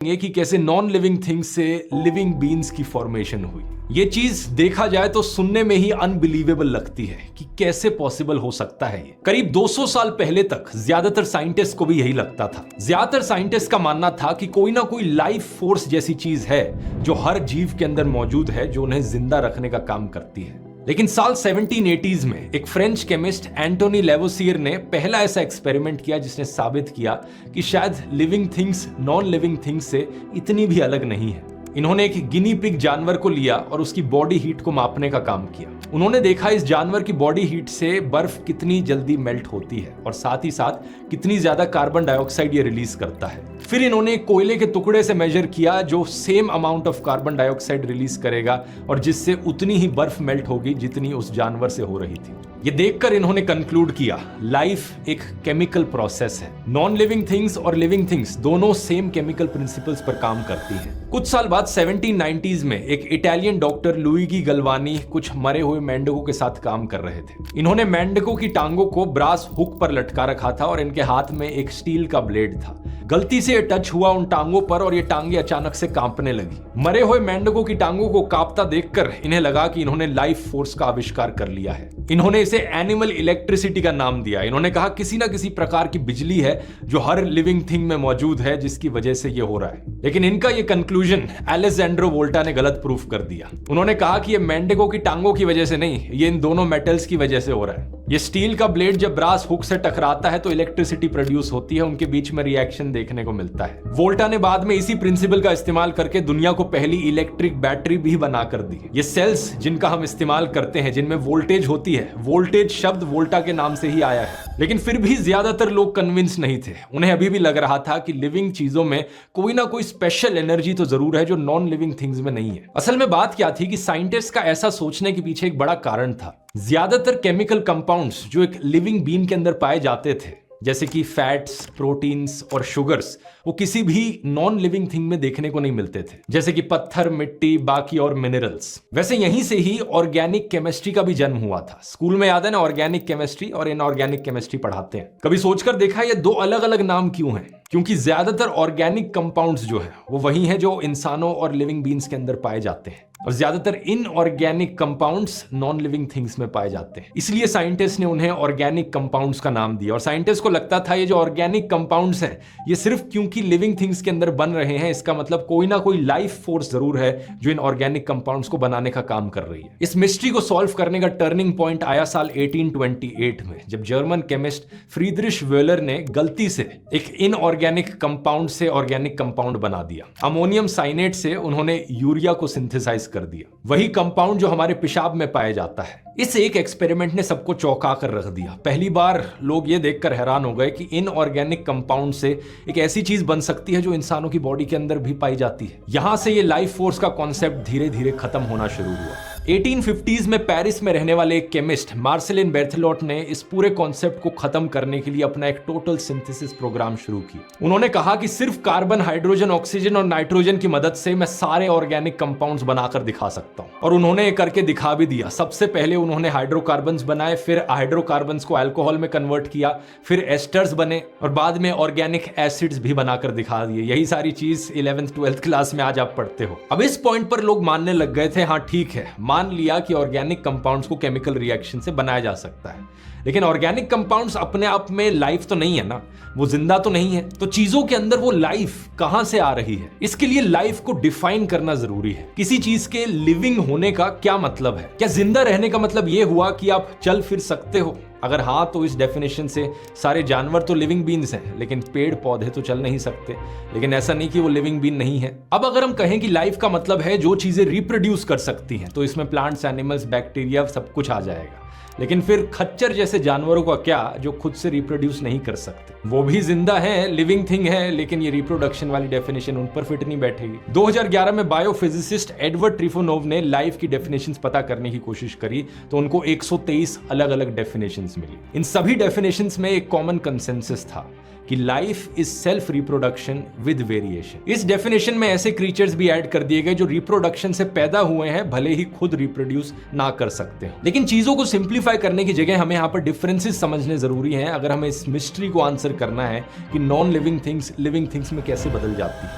ये कि कैसे नॉन लिविंग थिंग्स से लिविंग बीन्स की फॉर्मेशन हुई। ये चीज देखा जाए तो सुनने में ही अनबिलीवेबल लगती है कि कैसे पॉसिबल हो सकता है। ये करीब 200 साल पहले तक ज्यादातर साइंटिस्ट को भी यही लगता था। ज्यादातर साइंटिस्ट का मानना था कि कोई ना कोई लाइफ फोर्स जैसी चीज है जो हर जीव के अंदर मौजूद है, जो उन्हें जिंदा रखने का काम करती है। लेकिन साल 1780s में एक फ्रेंच केमिस्ट एंटोनी लेवोसियर ने पहला ऐसा एक्सपेरिमेंट किया जिसने साबित किया कि शायद living things non living things से इतनी भी अलग नहीं है। इन्होंने एक गिनी पिग जानवर को लिया और उसकी बॉडी हीट को मापने का काम किया। उन्होंने देखा इस जानवर की बॉडी हीट से बर्फ कितनी जल्दी मेल्ट होती है और साथ ही साथ कितनी ज्यादा कार्बन डाइऑक्साइड ये रिलीज करता है। फिर इन्होंने कोयले के टुकड़े से मेजर किया जो same amount of carbon dioxide release करेगा और जिससे उतनी ही बर्फ मेल्ट होगी जितनी उस जानवर से हो रही थी। ये देखकर इन्होंने कंक्लूड किया लाइफ एक केमिकल प्रोसेस है। नॉन लिविंग थिंग्स और लिविंग थिंग्स दोनों सेम केमिकल प्रिंसिपल्स पर काम करती हैं। कुछ साल बाद 1790s में एक इटालियन डॉक्टर लुइगी गलवानी कुछ मरे हुए मेंढकों के साथ काम कर रहे थे। इन्होंने मेंढकों की टांगों को ब्रास हुक पर लटका रखा था और इनके हाथ में एक स्टील का ब्लेड था। गलती से टच हुआ उन टांगों पर और ये टांगे अचानक से कांपने लगी। मरे हुए मेंढकों की टांगों को कांपता देखकर इन्हें लगा कि इन्होंने लाइफ फोर्स का आविष्कार कर लिया है। इन्होंने इसे एनिमल इलेक्ट्रिसिटी का नाम दिया। इन्होंने कहा किसी ना किसी प्रकार की बिजली है जो हर लिविंग थिंग में मौजूद है जिसकी वजह से ये हो रहा है। लेकिन इनका ये कंक्लूजन अलेक्जेंड्रो वोल्टा ने गलत प्रूफ कर दिया। उन्होंने कहा कि ये मेंढकों की टांगों की वजह से नहीं, ये इन दोनों मेटल्स की वजह से हो रहा है। ये स्टील का ब्लेड जब ब्रास हुक से टकराता है तो इलेक्ट्रिसिटी प्रोड्यूस होती है, उनके बीच में रिएक्शन देखने को मिलता है। वोल्टा ने बाद में इसी प्रिंसिपल का इस्तेमाल करके दुनिया को पहली इलेक्ट्रिक बैटरी भी बना कर दी। ये सेल्स जिनका हम इस्तेमाल करते हैं जिनमें वोल्टेज होती है, वोल्टेज शब्द वोल्टा के नाम से ही आया है। लेकिन फिर भी ज्यादातर लोग कन्विंस नहीं थे। उन्हें अभी भी लग रहा था कि लिविंग चीजों में कोई ना कोई स्पेशल एनर्जी तो जरूर है जो नॉन लिविंग थिंग्स में नहीं है। असल में बात क्या थी कि साइंटिस्ट का ऐसा सोचने के पीछे एक बड़ा कारण था। ज्यादातर केमिकल कंपाउंड्स जो एक लिविंग बीन के अंदर पाए जाते थे, जैसे कि फैट्स, प्रोटीन्स और शुगर्स, वो किसी भी नॉन लिविंग थिंग में देखने को नहीं मिलते थे, जैसे कि पत्थर, मिट्टी, बाकी और मिनरल्स। वैसे यहीं से ही ऑर्गेनिक केमिस्ट्री का भी जन्म हुआ था। स्कूल में याद है ना, ऑर्गेनिक केमिस्ट्री और इनऑर्गेनिक केमिस्ट्री पढ़ाते हैं। कभी सोचकर देखा ये दो अलग अलग नाम क्यों हैं? क्योंकि ज्यादातर ऑर्गेनिक कंपाउंड्स जो है वो वही है जो इंसानों और लिविंग बीन्स के अंदर पाए जाते हैं और ज्यादातर inorganic compounds non living things में पाए जाते हैं। इसलिए साइंटिस्ट ने उन्हें ऑर्गेनिक कंपाउंड्स का नाम दिया। और साइंटिस्ट को लगता था ये जो ऑर्गेनिक कंपाउंड्स हैं ये सिर्फ क्योंकि लिविंग थिंग्स के अंदर बन रहे हैं, इसका मतलब कोई ना कोई लाइफ फोर्स जरूर है जो इन ऑर्गेनिक कंपाउंड्स को बनाने का काम कर रही है। इस मिस्ट्री को सॉल्व करने का टर्निंग पॉइंट आया साल 1828 में, जब जर्मन केमिस्ट फ्रीडरिश वेलर ने गलती से एक इनऑर्गेनिक कंपाउंड से ऑर्गेनिक कंपाउंड बना दिया। अमोनियम साइनेट से उन्होंने यूरिया को सिंथेसाइज कर दिया, वही कंपाउंड जो हमारे पेशाब में पाया जाता है। इस एक एक्सपेरिमेंट ने सबको चौंका कर रख दिया। पहली बार लोग ये देखकर हैरान हो गए कि इनऑर्गेनिक कंपाउंड से एक ऐसी चीज बन सकती है जो इंसानों की बॉडी के अंदर भी पाई जाती है। यहां से ये लाइफ फोर्स का कॉन्सेप्ट धीरे धीरे खत्म होना शुरू हुआ। 1850s में पेरिस में रहने वाले एक केमिस्ट मार्सेलिन बेर्थेलॉट ने इस पूरे कॉन्सेप्ट को खत्म करने के लिए अपना एक टोटल सिंथेसिस प्रोग्राम शुरू किया। उन्होंने कहा कि सिर्फ कार्बन, हाइड्रोजन, ऑक्सीजन और नाइट्रोजन की मदद से मैं सारे ऑर्गेनिक कंपाउंड्स बनाकर दिखा सकता हूं। और उन्होंने ये करके दिखा भी दिया। सबसे पहले उन्होंने हाइड्रोकार्बन्स बनाए, फिर हाइड्रोकार्बन्स को अल्कोहल में कन्वर्ट किया, फिर एस्टर्स बने और बाद में ऑर्गेनिक एसिड्स भी बनाकर दिखा दिए। यही सारी चीज 11th 12th क्लास में आज आप पढ़ते हो। अब इस पॉइंट पर लोग मानने लग गए थे, हाँ ठीक है, मान लिया कि ऑर्गेनिक कंपाउंड्स को केमिकल रिएक्शन से बनाया जा सकता है, लेकिन ऑर्गेनिक कंपाउंड्स अपने आप में लाइफ तो नहीं है ना, वो जिंदा तो नहीं है। तो चीजों के अंदर वो लाइफ कहां से आ रही है? इसके लिए लाइफ को डिफाइन करना जरूरी है। किसी चीज के लिविंग होने का क्या मतलब है? क्या जिंदा रहने का मतलब ये हुआ कि आप चल फिर सकते हो? अगर हाँ तो इस डेफिनेशन से सारे जानवर तो लिविंग बीन्स हैं, लेकिन पेड़ पौधे तो चल नहीं सकते। लेकिन ऐसा नहीं कि वो लिविंग बीन नहीं है। अब अगर हम कहें कि लाइफ का मतलब है जो चीजें रिप्रोड्यूस कर सकती हैं, तो इसमें प्लांट्स, एनिमल्स, बैक्टीरिया सब कुछ आ जाएगा। लेकिन फिर खच्चर जैसे जानवरों का क्या जो खुद से रिप्रोड्यूस नहीं कर सकते? वो भी जिंदा है, लिविंग थिंग है, लेकिन ये रिप्रोडक्शन वाली डेफिनेशन उन पर फिट नहीं बैठेगी। 2011 में बायोफिजिसिस्ट एडवर्ड ट्रिफोनोव ने लाइफ की डेफिनेशंस पता करने की कोशिश करी तो उनको 123 अलग अलग डेफिनेशंस मिली। इन सभी डेफिनेशंस में एक कॉमन कंसेंसस था कि life is self reproduction with variation. इस डेफिनेशन में ऐसे क्रीचर्स भी ऐड कर दिए गए जो रिप्रोडक्शन से पैदा हुए हैं, भले ही खुद रिप्रोड्यूस ना कर सकते हो। लेकिन चीजों को सिंप्लीफाई करने की जगह हमें यहाँ पर डिफरेंसेस समझने जरूरी हैं अगर हमें इस मिस्ट्री को आंसर करना है कि non living things living things में कैसे बदल जाती है।